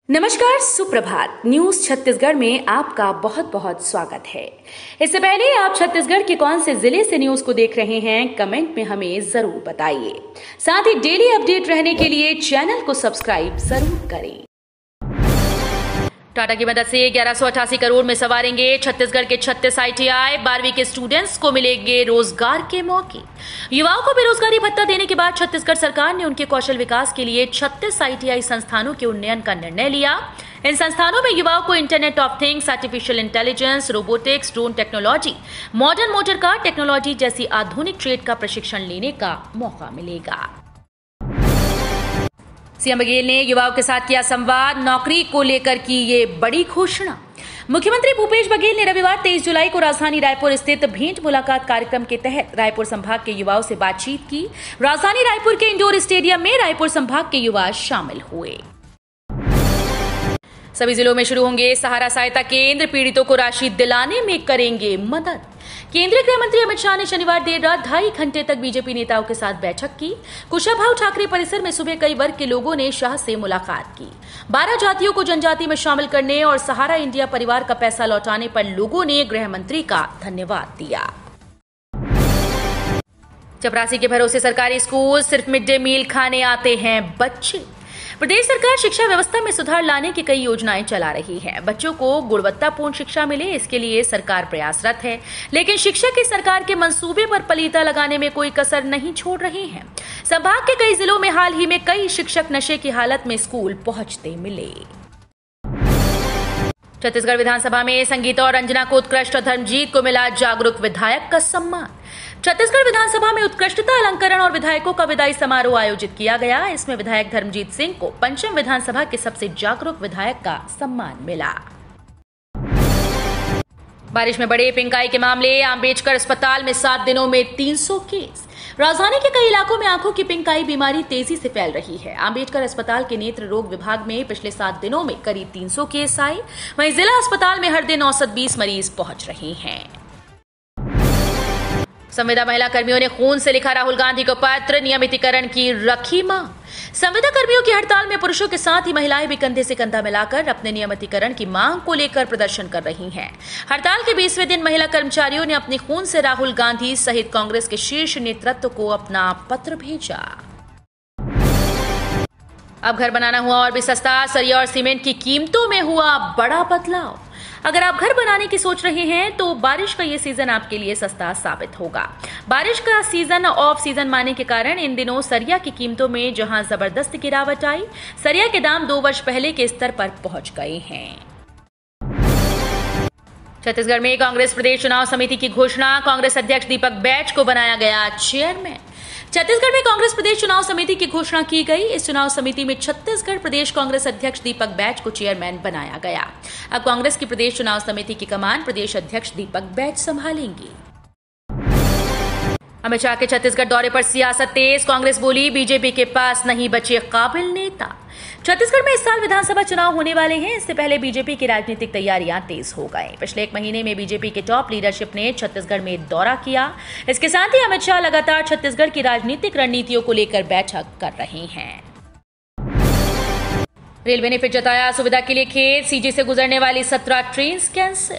नमस्कार, सुप्रभात। न्यूज छत्तीसगढ़ में आपका बहुत बहुत स्वागत है। इससे पहले आप छत्तीसगढ़ के कौन से जिले से न्यूज को देख रहे हैं, कमेंट में हमें जरूर बताइए। साथ ही डेली अपडेट रहने के लिए चैनल को सब्सक्राइब जरूर करें। टाटा की मदद से 1188 करोड़ में संवारेंगे छत्तीसगढ़ के 36 ITI। 12वीं के स्टूडेंट्स को मिलेंगे रोजगार के मौके। युवाओं को बेरोजगारी भत्ता देने के बाद छत्तीसगढ़ सरकार ने उनके कौशल विकास के लिए 36 ITI संस्थानों के उन्नयन का निर्णय लिया। इन संस्थानों में युवाओं को internet of things, artificial intelligence, robotics, drone technology, modern motor car technology जैसी आधुनिक ट्रेड का प्रशिक्षण लेने का मौका मिलेगा। सीएम बघेल ने युवाओं के साथ किया संवाद। नौकरी को लेकर की ये बड़ी घोषणा। मुख्यमंत्री भूपेश बघेल ने रविवार 23 जुलाई को राजधानी रायपुर स्थित भेंट मुलाकात कार्यक्रम के तहत रायपुर संभाग के युवाओं से बातचीत की। राजधानी रायपुर के इंडोर स्टेडियम में रायपुर संभाग के युवा शामिल हुए। सभी जिलों में शुरू होंगे सहारा सहायता केंद्र। पीड़ितों को राशि दिलाने में करेंगे मदद। केंद्रीय गृह मंत्री अमित शाह ने शनिवार देर रात 2.5 घंटे तक बीजेपी नेताओं के साथ बैठक की। कुशाभाऊ ठाकरे परिसर में सुबह कई वर्ग के लोगों ने शाह से मुलाकात की। 12 जातियों को जनजाति में शामिल करने और सहारा इंडिया परिवार का पैसा लौटाने पर लोगों ने गृह मंत्री का धन्यवाद दिया। चपरासी के भरोसे सरकारी स्कूल, सिर्फ मिड डे मील खाने आते हैं बच्चे। प्रदेश सरकार शिक्षा व्यवस्था में सुधार लाने की कई योजनाएं चला रही है। बच्चों को गुणवत्तापूर्ण शिक्षा मिले, इसके लिए सरकार प्रयासरत है। लेकिन शिक्षक की सरकार के मंसूबे पर पलीता लगाने में कोई कसर नहीं छोड़ रहे हैं। संभाग के कई जिलों में हाल ही में कई शिक्षक नशे की हालत में स्कूल पहुंचते मिले। छत्तीसगढ़ विधानसभा में संगीता और रंजना को उत्कृष्ट, धर्मजीत को मिला जागरूक विधायक का सम्मान। छत्तीसगढ़ विधानसभा में उत्कृष्टता अलंकरण और विधायकों का विदाई समारोह आयोजित किया गया। इसमें विधायक धर्मजीत सिंह को पंचम विधानसभा के सबसे जागरूक विधायक का सम्मान मिला। बारिश में बढ़े पिंक आई के मामले। अंबेडकर अस्पताल में 7 दिनों में 300 केस। राजधानी के कई इलाकों में आंखों की पिंक आई बीमारी तेजी से फैल रही है। अंबेडकर अस्पताल के नेत्र रोग विभाग में पिछले 7 दिनों में करीब 300 केस आए। वहीं जिला अस्पताल में हर दिन औसत 20 मरीज पहुंच रहे हैं। संविदा महिला कर्मियों ने खून से लिखा राहुल गांधी को पत्र। नियमितीकरण की रखी मांग। संविदा कर्मियों की हड़ताल में पुरुषों के साथ ही महिलाएं भी कंधे से कंधा मिलाकर अपने नियमितीकरण की मांग को लेकर प्रदर्शन कर रही हैं। हड़ताल के 20वें दिन महिला कर्मचारियों ने अपने खून से राहुल गांधी सहित कांग्रेस के शीर्ष नेतृत्व को अपना पत्र भेजा। अब घर बनाना हुआ और भी सस्ता। सरिया और सीमेंट की कीमतों में हुआ बड़ा बदलाव। अगर आप घर बनाने की सोच रहे हैं तो बारिश का ये सीजन आपके लिए सस्ता साबित होगा। बारिश का सीजन ऑफ सीजन माने के कारण इन दिनों सरिया की कीमतों में जहां जबरदस्त गिरावट आई, सरिया के दाम 2 वर्ष पहले के स्तर पर पहुंच गए हैं। छत्तीसगढ़ में कांग्रेस प्रदेश चुनाव समिति की घोषणा। कांग्रेस अध्यक्ष दीपक बैच को बनाया गया चेयरमैन। छत्तीसगढ़ में कांग्रेस प्रदेश चुनाव समिति की घोषणा की गई। इस चुनाव समिति में छत्तीसगढ़ प्रदेश कांग्रेस अध्यक्ष दीपक बैच को चेयरमैन बनाया गया। अब कांग्रेस की प्रदेश चुनाव समिति की कमान प्रदेश अध्यक्ष दीपक बैच संभालेंगे। अमित शाह के छत्तीसगढ़ दौरे पर सियासत तेज। कांग्रेस बोली बीजेपी के पास नहीं बचे काबिल नेता। छत्तीसगढ़ में इस साल विधानसभा चुनाव होने वाले हैं। इससे पहले बीजेपी की राजनीतिक तैयारियां तेज हो गई। पिछले 1 महीने में बीजेपी के टॉप लीडरशिप ने छत्तीसगढ़ में दौरा किया। इसके साथ ही अमित शाह लगातार छत्तीसगढ़ की राजनीतिक रणनीतियों को लेकर बैठक कर रहे हैं। रेलवे ने फिर जताया सुविधा के लिए खेद। सीजी से गुजरने वाली 17 ट्रेन कैंसिल।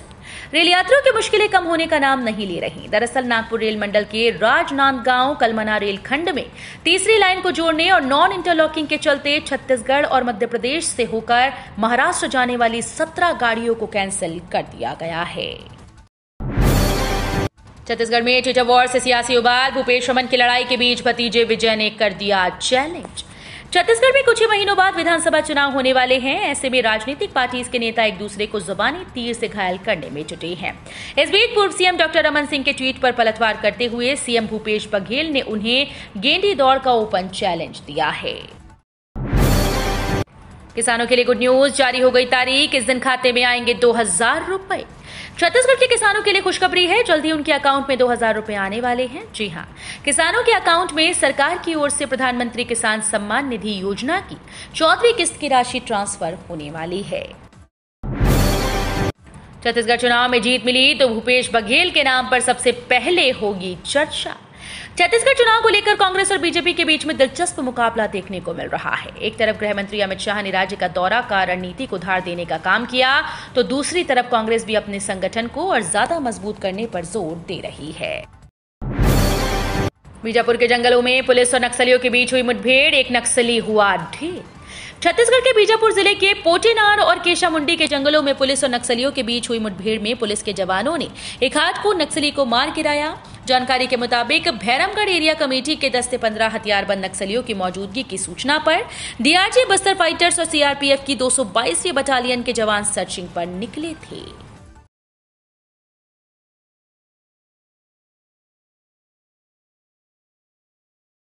रेल यात्रियों की मुश्किलें कम होने का नाम नहीं ले रही। दरअसल नागपुर रेल मंडल के राजनांदगांव कलमना रेल खंड में तीसरी लाइन को जोड़ने और नॉन इंटरलॉकिंग के चलते छत्तीसगढ़ और मध्य प्रदेश से होकर महाराष्ट्र जाने वाली 17 गाड़ियों को कैंसिल कर दिया गया है। छत्तीसगढ़ में ट्विटर वॉर से सियासी उबाल। भूपेश रमन की लड़ाई के बीच भतीजे विजय ने कर दिया चैलेंज। छत्तीसगढ़ में कुछ ही महीनों बाद विधानसभा चुनाव होने वाले हैं। ऐसे में राजनीतिक पार्टीज के नेता एक दूसरे को जुबानी तीर से घायल करने में जुटे हैं। इस बीच पूर्व सीएम डॉक्टर रमन सिंह के ट्वीट पर पलटवार करते हुए सीएम भूपेश बघेल ने उन्हें गेंडी दौड़ का ओपन चैलेंज दिया है। किसानों के लिए गुड न्यूज। जारी हो गई तारीख। इस दिन खाते में आएंगे 2000 रुपए। छत्तीसगढ़ के किसानों के लिए खुशखबरी है। जल्द ही उनके अकाउंट में 2000 रुपए आने वाले हैं। जी हां, किसानों के अकाउंट में सरकार की ओर से प्रधानमंत्री किसान सम्मान निधि योजना की 4वीं किस्त की राशि ट्रांसफर होने वाली है। छत्तीसगढ़ चुनाव में जीत मिली तो भूपेश बघेल के नाम पर सबसे पहले होगी चर्चा। छत्तीसगढ़ चुनाव को लेकर कांग्रेस और बीजेपी के बीच में दिलचस्प मुकाबला देखने को मिल रहा है। एक तरफ गृह मंत्री अमित शाह ने राज्य का दौरा कर रणनीति को धार देने का काम किया, तो दूसरी तरफ कांग्रेस भी अपने संगठन को और ज्यादा मजबूत करने पर जोर दे रही है। बीजापुर के जंगलों में पुलिस और नक्सलियों के बीच हुई मुठभेड़, एक नक्सली हुआ ढेर। छत्तीसगढ़ के बीजापुर जिले के पोटेनार और केशामुंडी के जंगलों में पुलिस और नक्सलियों के बीच हुई मुठभेड़ में पुलिस के जवानों ने एक हार्डकोर नक्सली को मार गिराया। जानकारी के मुताबिक भैरमगढ़ एरिया कमेटी के 10 से 15 हथियारबंद नक्सलियों की मौजूदगी की सूचना पर डीआरजी बस्तर फाइटर्स और सीआरपीएफ की 222वीं बटालियन के जवान सर्चिंग पर निकले थे।